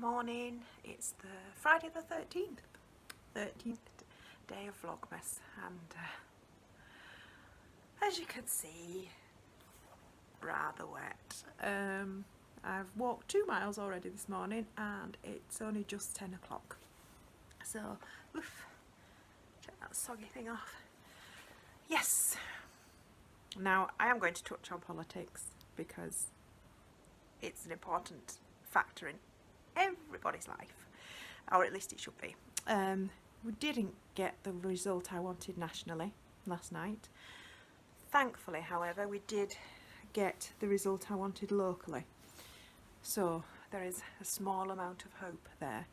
morning. It's the Friday the 13th day of Vlogmas, and as you can see, rather wet. I've walked 2 miles already this morning and it's only just 10 o'clock. So, oof, check that soggy thing off. Yes! Now, I am going to touch on politics because it's an important factor in everybody's life, or at least it should be. We didn't get the result I wanted nationally last night. Thankfully, however, we did get the result I wanted locally. So there is a small amount of hope there.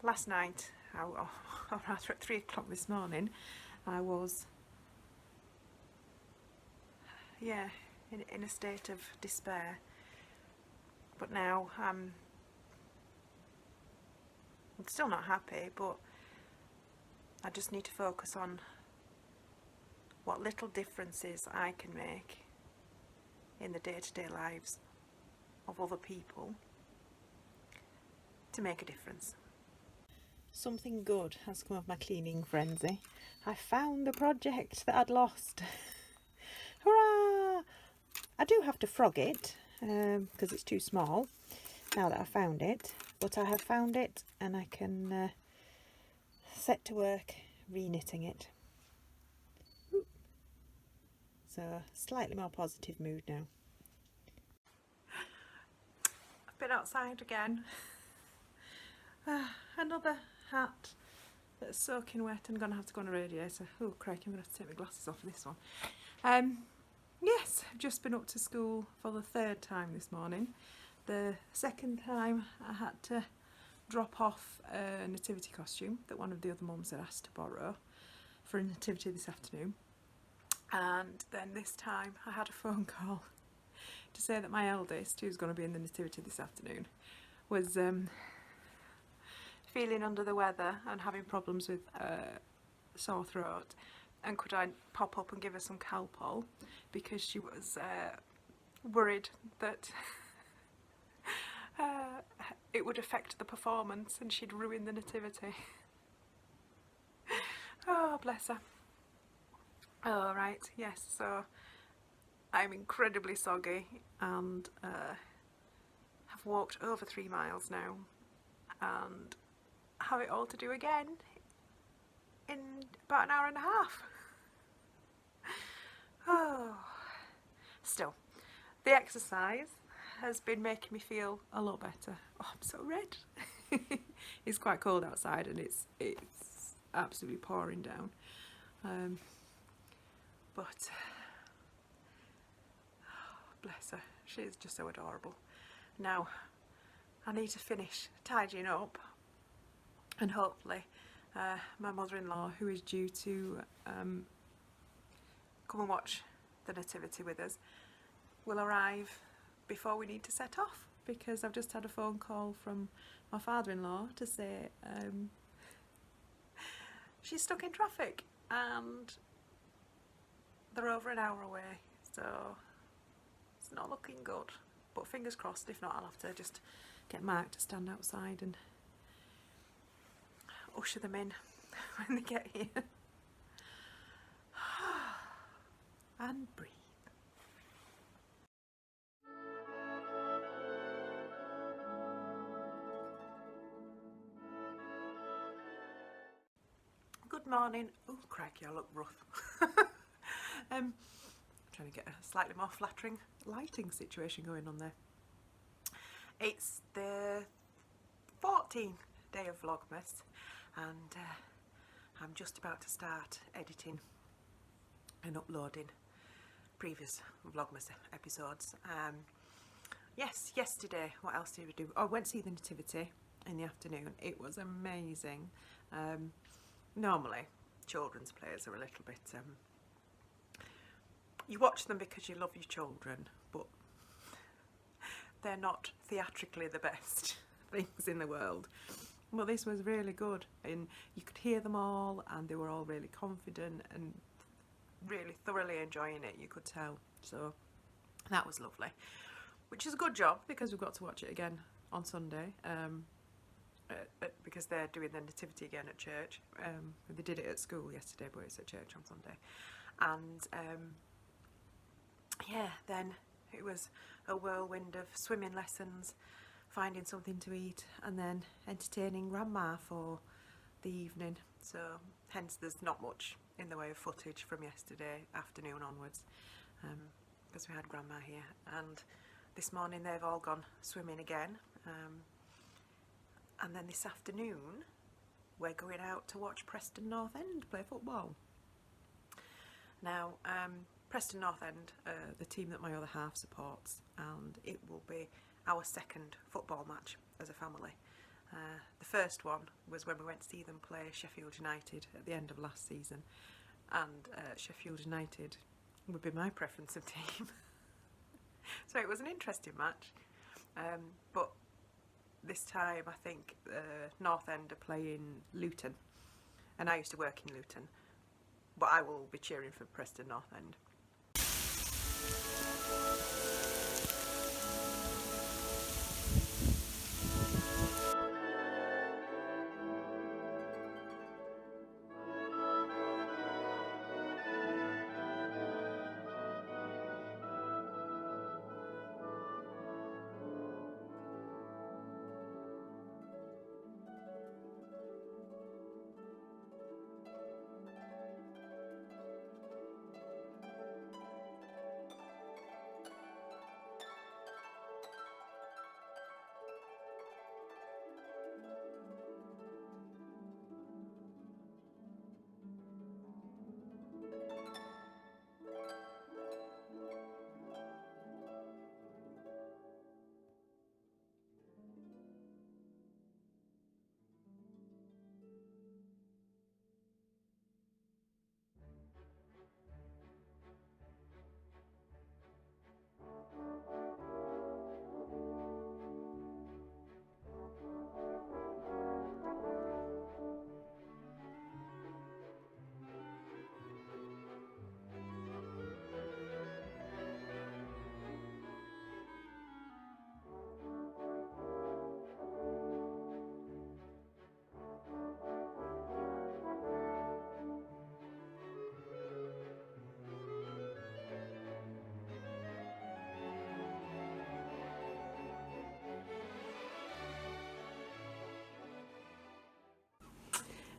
Last night, or rather at 3 o'clock this morning, I was in a state of despair. But now I'm still not happy, but I just need to focus on what little differences I can make in the day-to-day lives of other people to make a difference. Something good has come of my cleaning frenzy. I found the project that I'd lost. Hurrah! I do have to frog it because it's too small now that I found it, but I have found it and I can set to work re-knitting it. So, slightly more positive mood now. I've been outside again. Another hat that's soaking wet and going to have to go on a radiator. Oh crikey, I'm going to have to take my glasses off for this one. Yes, I've just been up to school for the 3rd time this morning. The 2nd time I had to drop off a nativity costume that one of the other mums had asked to borrow for a nativity this afternoon. And then this time I had a phone call to say that my eldest, who's going to be in the nativity this afternoon, was feeling under the weather and having problems with sore throat, and could I pop up and give her some Calpol because she was worried that it would affect the performance and she'd ruin the nativity. Oh, bless her. Oh, right, yes, so I'm incredibly soggy and have walked over 3 miles now and have it all to do again in about an hour and a half. Oh, still, the exercise has been making me feel a lot better. Oh, I'm so red. It's quite cold outside and it's absolutely pouring down. But oh, bless her, she is just so adorable. Now I need to finish tidying up, and hopefully my mother-in-law, who is due to come and watch the nativity with us, will arrive before we need to set off, because I've just had a phone call from my father-in-law to say she's stuck in traffic and they're over an hour away, so it's not looking good, but fingers crossed. If not, I'll have to just get Mark to stand outside and usher them in when they get here. And breathe. Good morning. Oh crikey, I look rough. Trying to get a slightly more flattering lighting situation going on there. It's the 14th day of Vlogmas, and I'm just about to start editing and uploading previous Vlogmas episodes. Yes, yesterday, what else did we do? Oh, I went to see the nativity in the afternoon. It was amazing. Normally children's plays are a little bit you watch them because you love your children, but they're not theatrically the best things in the world. Well, this was really good, and you could hear them all, and they were all really confident and really thoroughly enjoying it, you could tell. So that was lovely. which is a good job because we've got to watch it again on Sunday. Because they're doing the nativity again at church. They did it at school yesterday, but it's at church on Sunday. And yeah, then it was a whirlwind of swimming lessons, finding something to eat, and then entertaining Grandma for the evening. So hence there's not much in the way of footage from yesterday afternoon onwards, because we had Grandma here. And this morning they've all gone swimming again. And then this afternoon we're going out to watch Preston North End play football. Now, Preston North End, the team that my other half supports, and it will be our second football match as a family. The first one was when we went to see them play Sheffield United at the end of last season, and Sheffield United would be my preference of team. So it was an interesting match, but this time I think North End are playing Luton, and I used to work in Luton, but I will be cheering for Preston North End.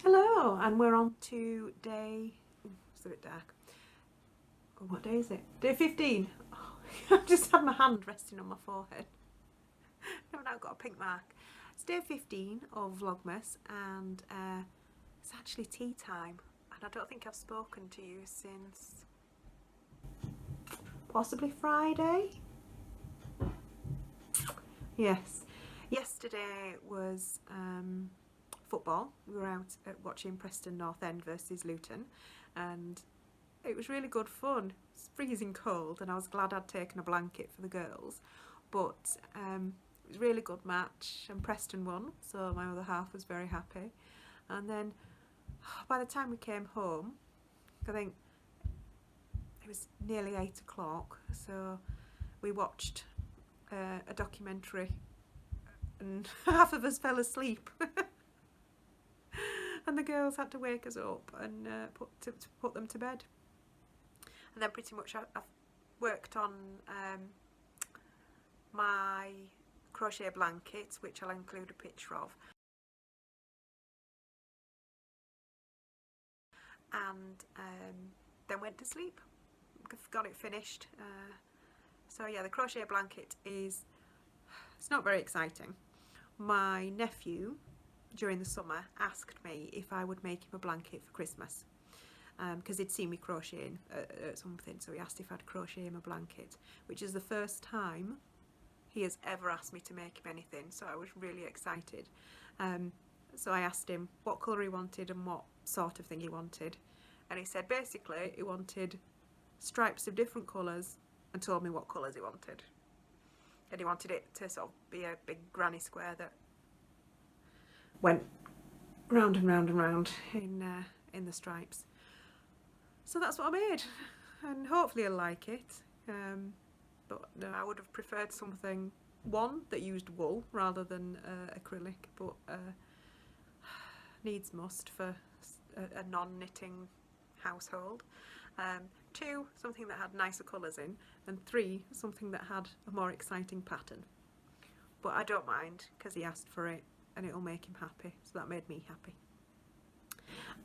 Hello, and we're on to day, it's a bit dark, oh, what day is it? Day 15. Oh, I've just had my hand resting on my forehead. I've now got a pink mark. It's day 15 of Vlogmas, and it's actually tea time, and I don't think I've spoken to you since possibly Friday. Yes, yesterday was football. We were out watching Preston North End versus Luton, and it was really good fun. It's freezing cold, and I was glad I'd taken a blanket for the girls, but it was a really good match, and Preston won, so my other half was very happy. And then by the time we came home, I think it was nearly 8 o'clock, so we watched a documentary, and half of us fell asleep. And the girls had to wake us up and put them to bed. And then pretty much I've worked on my crochet blankets, which I'll include a picture of. And then went to sleep. Got it finished. So yeah, the crochet blanket it's not very exciting. My nephew, during the summer, asked me if I would make him a blanket for Christmas, because he'd seen me crocheting at something, so he asked if I'd crochet him a blanket, which is the first time he has ever asked me to make him anything, so I was really excited. So I asked him what colour he wanted and what sort of thing he wanted, and he said basically he wanted stripes of different colours, and told me what colours he wanted. And he wanted it to sort of be a big granny square that went round and round and round in the stripes. So that's what I made, and hopefully he'll like it. thought, no, I would have preferred something, one, that used wool rather than acrylic, but needs must for a non-knitting household. 2, something that had nicer colours in, and 3, something that had a more exciting pattern. But I don't mind, because he asked for it and it'll make him happy, so that made me happy.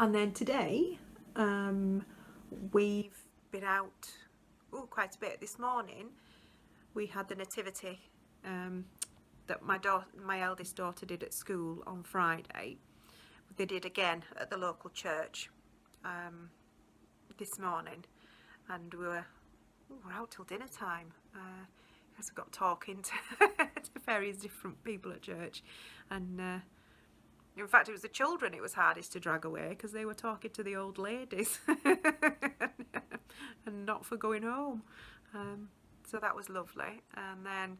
And then today we've been out quite a bit. This morning we had the nativity that my eldest daughter did at school on Friday. They did again at the local church this morning, and we were out till dinner time because we got talking to, to various different people at church, and in fact it was the children it was hardest to drag away because they were talking to the old ladies and not for going home, so that was lovely. And then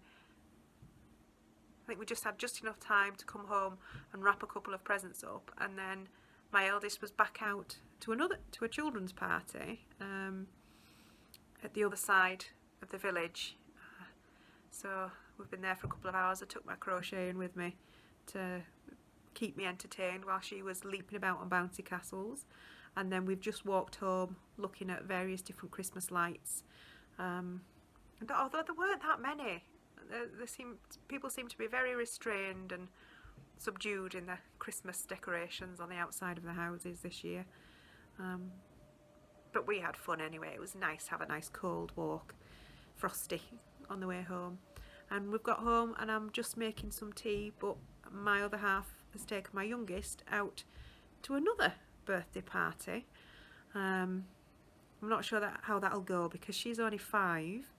I think we just had just enough time to come home and wrap a couple of presents up, and then my eldest was back out to a children's party at the other side of the village. So we've been there for a couple of hours. I took my crocheting with me to keep me entertained while she was leaping about on bouncy castles, and then we've just walked home looking at various different Christmas lights. Although there weren't that many. People seem to be very restrained and subdued in the Christmas decorations on the outside of the houses this year. But we had fun anyway. It was nice to have a nice cold walk, frosty, on the way home. And we've got home and I'm just making some tea, but my other half has taken my youngest out to another birthday party. I'm not sure how that'll go because she's only 5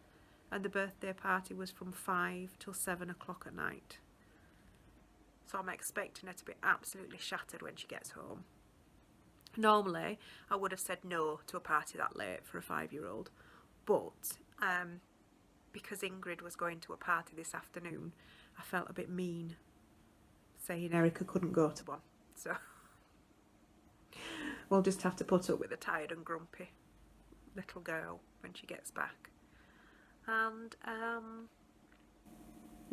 and the birthday party was from 5 till 7 o'clock at night. So I'm expecting her to be absolutely shattered when she gets home. Normally I would have said no to a party that late for a 5-year-old, but because Ingrid was going to a party this afternoon, I felt a bit mean saying Erica couldn't go to one. So we'll just have to put up with a tired and grumpy little girl when she gets back. And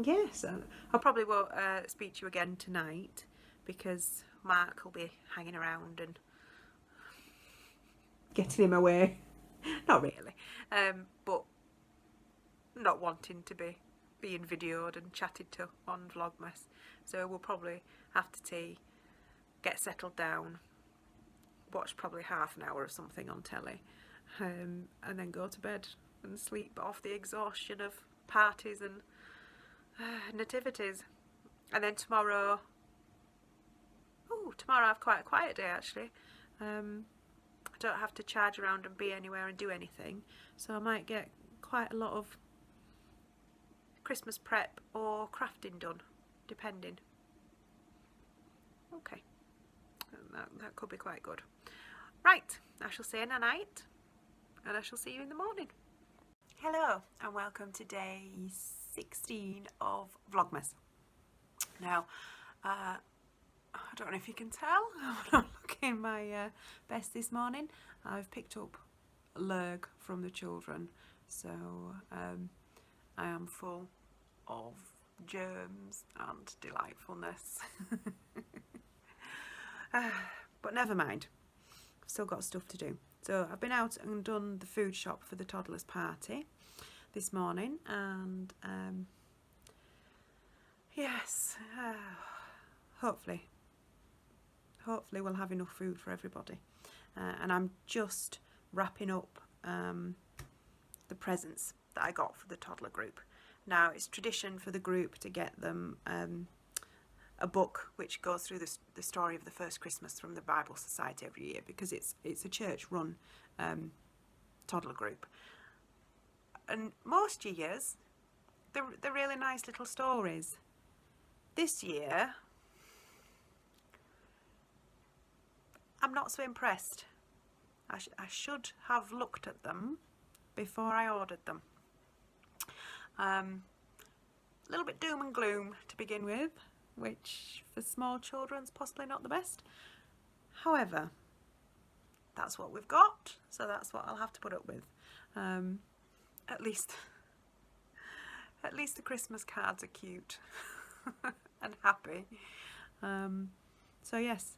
yes, I probably won't speak to you again tonight because Mark will be hanging around and getting him away. Not really, but not wanting to be being videoed and chatted to on Vlogmas. So we'll probably after tea get settled down, watch probably half an hour of something on telly, and then go to bed and sleep off the exhaustion of parties and nativities. And then tomorrow I have quite a quiet day actually. I don't have to charge around and be anywhere and do anything, so I might get quite a lot of Christmas prep or crafting done, depending. Okay, that could be quite good. Right, I shall say night and I shall see you in the morning. Hello and welcome to day 16 of Vlogmas. Now, I don't know if you can tell, I'm not looking my best this morning. I've picked up lurg from the children, so I am full of germs and delightfulness. But never mind, I've still got stuff to do. So I've been out and done the food shop for the toddlers party this morning, and yes, hopefully we'll have enough food for everybody. And I'm just wrapping up the presents that I got for the toddler group. Now it's tradition for the group to get them a book which goes through the story of the first Christmas from the Bible Society every year, because it's a church run toddler group, and most years they're really nice little stories. This year I'm not so impressed. I should have looked at them before I ordered them. A little bit doom and gloom to begin with, which for small children is possibly not the best. However, that's what we've got, so that's what I'll have to put up with. At least at least the Christmas cards are cute and happy. So yes,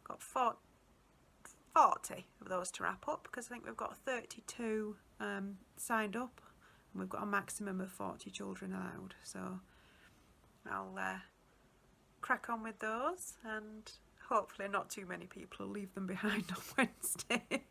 got 40 of those to wrap up, because I think we've got 32 signed up, and we've got a maximum of 40 children allowed. So I'll crack on with those, and hopefully not too many people will leave them behind on Wednesday.